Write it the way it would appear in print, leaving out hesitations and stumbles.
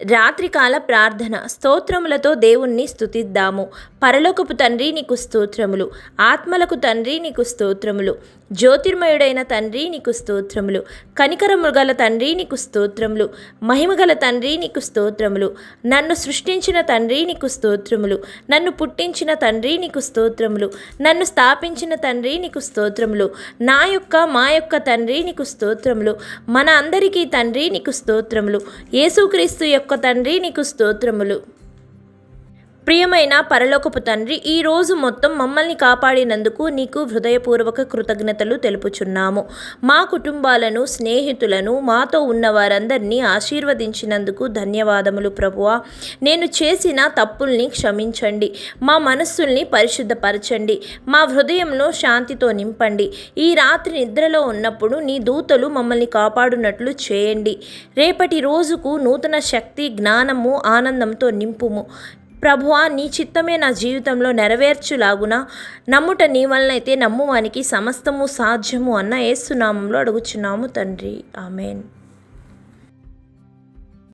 రాత్రికాల ప్రార్థన స్తోత్రములతో దేవుణ్ణి స్తుతిద్దాము. పరలోకపు తండ్రి నీకు స్తోత్రములు, ఆత్మలకు తండ్రి నీకు స్తోత్రములు, జ్యోతిర్మయుడైన తండ్రి నీకు స్తోత్రములు, కనికరముగల తండ్రి నీకు స్తోత్రములు, మహిమగల తండ్రి నీకు స్తోత్రములు, నన్ను సృష్టించిన తండ్రి నీకు స్తోత్రములు, నన్ను పుట్టించిన తండ్రి నీకు స్తోత్రములు, నన్ను స్థాపించిన తండ్రి నీకు స్తోత్రములు, మా యొక్క తండ్రి నీకు స్తోత్రములు, మన అందరికీ తండ్రి నీకు స్తోత్రములు, యేసుక్రీస్తు యొక్క తండ్రి నీకు స్తోత్రములు. ప్రియమైన పరలోకపు తండ్రి, ఈరోజు మొత్తం మమ్మల్ని కాపాడినందుకు నీకు హృదయపూర్వక కృతజ్ఞతలు తెలుపుచున్నాము. మా కుటుంబాలను, స్నేహితులను, మాతో ఉన్న వారందరినీ ఆశీర్వదించినందుకు ధన్యవాదములు ప్రభువా. నేను చేసిన తప్పుల్ని క్షమించండి, మా మనస్సుల్ని పరిశుద్ధపరచండి, మా హృదయంలో శాంతితో నింపండి. ఈ రాత్రి నిద్రలో ఉన్నప్పుడు నీ దూతలు మమ్మల్ని కాపాడునట్లు చేయండి. రేపటి రోజుకు నూతన శక్తి, జ్ఞానము, ఆనందంతో నింపుము. ప్రభువా, నీ చిత్తమే నా జీవితంలో నెరవేర్చులాగున నమ్ముట నీ వలనైతే నమ్మువానికి సమస్తము సాధ్యము అన్న యేసు నామములో అడుగుచున్నాము తండ్రి. ఆమెన్.